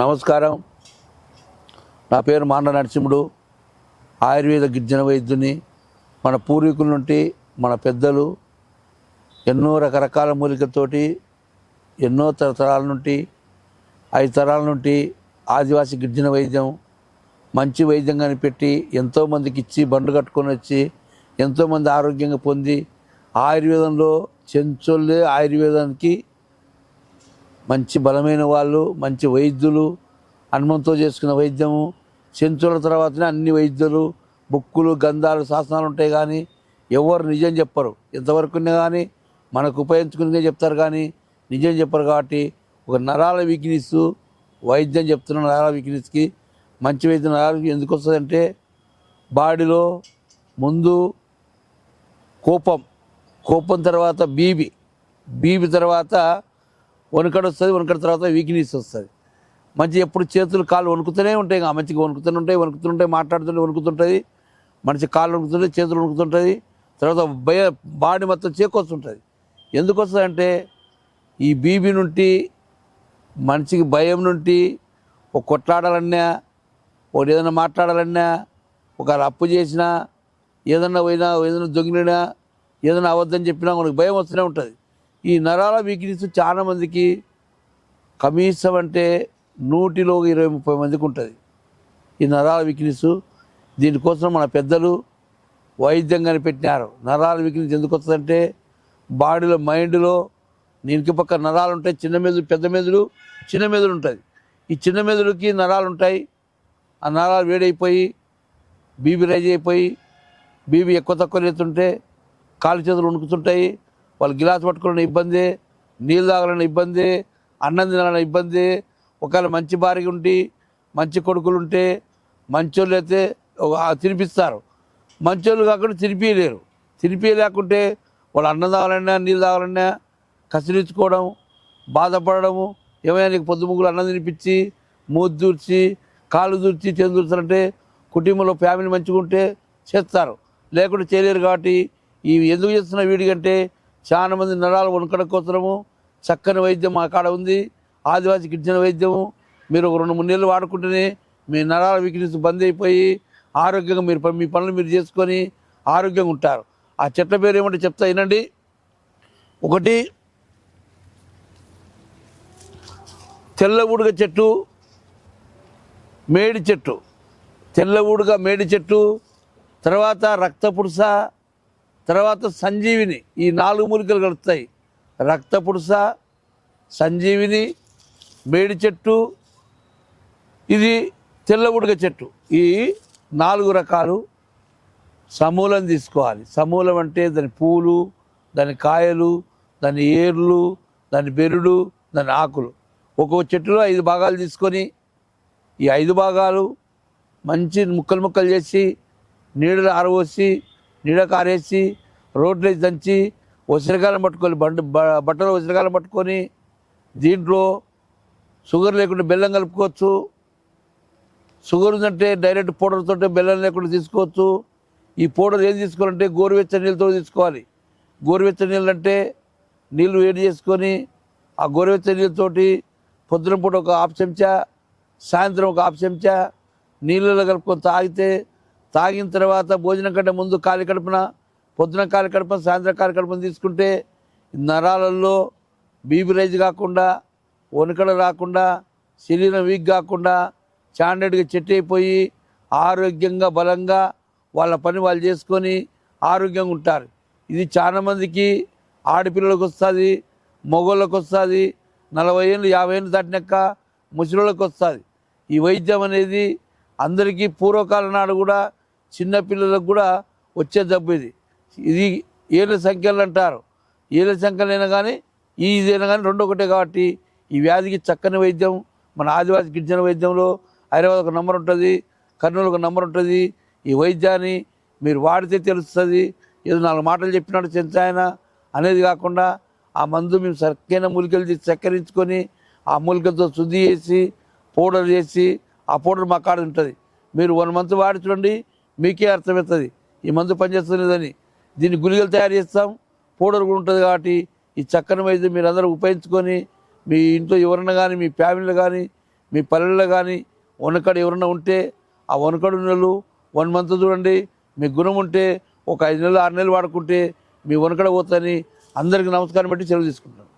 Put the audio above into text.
నమస్కారం. నా పేరు మాండ నరసింహుడు. ఆయుర్వేద గిరిజన వైద్యుని. మన పూర్వీకుల నుండి మన పెద్దలు ఎన్నో రకరకాల మూలికలతోటి ఎన్నో తరతరాల నుండి 5 తరాల నుండి ఆదివాసీ గిరిజన వైద్యం మంచి వైద్యం కనిపెట్టి ఎంతోమందికి ఇచ్చి బండ్లు కట్టుకొని వచ్చి ఎంతోమంది ఆరోగ్యంగా పొంది ఆయుర్వేదంలో చెంచోళ్ళే ఆయుర్వేదానికి మంచి బలమైన వాళ్ళు, మంచి వైద్యులు, హనుమంతో చేసుకున్న వైద్యము. చెంచుల తర్వాతనే అన్ని వైద్యులు, బుక్కులు, గంధాలు, శాసనాలు ఉంటాయి. కానీ ఎవరు నిజం చెప్పరు. ఎంతవరకు కానీ మనకు ఉపయోగించుకునే చెప్తారు కానీ నిజం చెప్పరు. కాబట్టి ఒక నరాల వీక్నెస్ వైద్యం చెప్తున్న నరాల వీక్నెస్కి మంచి వైద్యం నరాలకి ఎందుకు వస్తుందంటే బాడీలో ముందు కోపం తర్వాత బీపీ తర్వాత వణుకడు వస్తుంది. వణుకడు తర్వాత వీక్నెస్ వస్తుంది. మంచి ఎప్పుడు చేతులు కాళ్ళు వణుకుతూనే ఉంటాయి. మంచిగా వణుకుతుంటాయి, మాట్లాడుతుంటే వణుకుతుంటుంది. మనిషి కాళ్ళు వణుకుతుంటాయి, చేతులు వణుకుతుంటుంది. తర్వాత బాడీ మొత్తం చేకొస్తుంటుంది. ఎందుకు వస్తుందంటే ఈ బీపీ నుండి మనిషికి భయం నుండి ఒక కొట్లాడాలన్నా, ఒకటి ఏదైనా మాట్లాడాలన్నా, ఒక అప్పు చేసినా, ఏదన్నా దొంగిలినా, ఏదైనా అబద్ధం చెప్పినా మనకు భయం వస్తూనే ఉంటుంది. ఈ నరాల వీక్నెస్ చాలా మందికి కనీసం అంటే 100లో 20-30 మందికి ఉంటుంది ఈ నరాల వీక్నెస్. దీనికోసం మన పెద్దలు వైద్యం కనిపెట్టినారు. నరాల వీక్నెస్ ఎందుకు వస్తుందంటే బాడీలో మైండ్లో దీనికి పక్క నరాలు ఉంటాయి. చిన్న మెదడు, పెద్ద మెదడు, చిన్న మెదడు ఉంటుంది. ఈ చిన్న మెదడుకి నరాలు ఉంటాయి. ఆ నరాలు వేడైపోయి బీపీ రైజ్ అయిపోయి బీపీ ఎక్కువ తక్కువ లేతుంటే కాలు చేతులు వణుకుతుంటాయి. వాళ్ళు గిలాస్ పట్టుకోవాలన్న ఇబ్బంది, నీళ్ళు తాగాలన్న ఇబ్బంది, అన్నం తినాలన్న ఇబ్బంది. ఒకవేళ మంచి భార్య ఉండి మంచి కొడుకులు ఉంటే మంచోళ్ళు అయితే తినిపిస్తారు. మంచోళ్ళు కాకుండా తినిపించలేకుంటే వాళ్ళు అన్నం తాగాలన్నా నీళ్ళు తాగాలన్నా కసిరించుకోవడం, బాధపడము. ఏమైనా నీకు పొద్దు ముగ్గులు అన్నం తినిపించి మూతి దూర్చి కాళ్ళు దూర్చి చేతులు దూర్చాలంటే కుటుంబంలో ఫ్యామిలీ మంచిగా ఉంటే చేస్తారు, లేకుంటే చేయలేరు. కాబట్టి ఇవి ఎందుకు చేస్తున్న వీడికంటే చాలామంది నరాలు వణుకడం కోసము చక్కని వైద్యం మా కాడ ఉంది. ఆదివాసీ గిరిజన వైద్యము. మీరు ఒక 2-3 నెలలు వాడుకుంటేనే మీ నరాల వీక్నెస్ బంద్ అయిపోయి ఆరోగ్యంగా మీ పనులు మీరు చేసుకొని ఆరోగ్యంగా ఉంటారు. ఆ చెట్ల పేరు ఏమంటే చెప్తా వినండి. ఒకటి తెల్ల ఊడుగ చెట్టు, మేడి చెట్టు. తెల్ల ఊడుగ, మేడి చెట్టు, తర్వాత రక్తపురుస, తర్వాత సంజీవిని. ఈ 4 మూలికలు కలుస్తాయి. రక్తపురుస, సంజీవిని, మేడి చెట్టు, ఇది తెల్ల ఉడక చెట్టు. ఈ 4 రకాలు సమూలం తీసుకోవాలి. సమూలం అంటే దాని పూలు, దాని కాయలు, దాని ఏర్లు, దాని బెరుడు, దాని ఆకులు. ఒక్కొక్క చెట్టులో 5 భాగాలు తీసుకొని ఈ 5 భాగాలు మంచి ముక్కలు చేసి నీడలు ఆరబోసి నీడకు ఆరేసి రోడ్లు దంచి ఉసిరికాయలు పట్టుకొని బట్టలో ఉసిరికాయలు పట్టుకొని దీంట్లో షుగర్ లేకుండా బెల్లం కలుపుకోవచ్చు. షుగర్ ఉందంటే డైరెక్ట్ పౌడర్తో బెల్లం లేకుండా తీసుకోవచ్చు. ఈ పౌడర్ ఏం తీసుకోవాలంటే గోరువెచ్చని నీళ్ళతో తీసుకోవాలి. గోరువెచ్చని నీళ్ళు అంటే నీళ్ళు వేడి చేసుకొని ఆ గోరువెచ్చని నీళ్ళతోటి పొద్దున పూట ఒక 1/2 చెంచా, సాయంత్రం ఒక 1/2 చెంచా నీళ్ళలో కలుపుకొని తాగిన తర్వాత భోజనం కంటే ముందు ఖాళీ కడుపున, పొద్దున ఖాళీ కడుపున, సాయంత్రం ఖాళీ కడుపున తీసుకుంటే నరాలలో బీపీ రైజ్ కాకుండా, వణుకడ రాకుండా, శరీరం వీక్ కాకుండా చాండెడ్గా చెట్టు అయిపోయి ఆరోగ్యంగా బలంగా వాళ్ళ పని వాళ్ళు చేసుకొని ఆరోగ్యంగా ఉంటారు. ఇది చాలామందికి ఆడపిల్లలకు వస్తుంది, మగవాళ్ళకు వస్తుంది, 40 ఏళ్ళు 50 ఏళ్ళు దాటినాక ముసలిళ్ళకి వస్తుంది. ఈ వైద్యం అనేది అందరికీ పూర్వకాలం నాడు కూడా చిన్నపిల్లలకు కూడా వచ్చే జబ్బు ఇది ఏళ్ళ సంఖ్యలు అంటారు. ఏళ్ళ సంఖ్యలైనా కానీ ఇదైనా కానీ 2 ఒకటే. కాబట్టి ఈ వ్యాధికి చక్కని వైద్యం మన ఆదివాసీ గిరిజన వైద్యంలో హైదరాబాద్ ఒక నంబర్ ఉంటుంది, కర్నూలు ఒక నంబర్ ఉంటుంది. ఈ వైద్యాన్ని మీరు వాడితే తెలుస్తుంది. ఏదో 4 మాటలు చెప్పినట్టు చెంచాయన అనేది కాకుండా ఆ మందు మేము చక్కైన మూలికలు తీసి చక్కరించుకొని ఆ మూలికలతో శుద్ధి చేసి పౌడర్ చేసి ఆ పౌడర్ మా కాడ ఉంటుంది. మీరు 1 మంత్ వాడి చూడండి, మీకే అర్థమవుతుంది ఈ మందు పనిచేస్తున్నదని. దీన్ని గుళికలు తయారు చేస్తాం, పౌడర్ కూడా ఉంటుంది. కాబట్టి ఈ చక్కని వైద్యం మీరు అందరూ ఉపయోగించుకొని మీ ఇంట్లో ఎవరన్నా కానీ, మీ ఫ్యామిలీలో కానీ, మీ పల్లెల్లో కానీ వనకడు ఎవరన్నా ఉంటే ఆ వనకడు నెలలు 1 మంత్ చూడండి. మీకు గుణం ఉంటే ఒక 5 నెలలు 6 నెలలు వాడుకుంటే మీ వనకడ పోతుందని అందరికీ నమస్కారం పెట్టి సెలవు తీసుకుంటాను.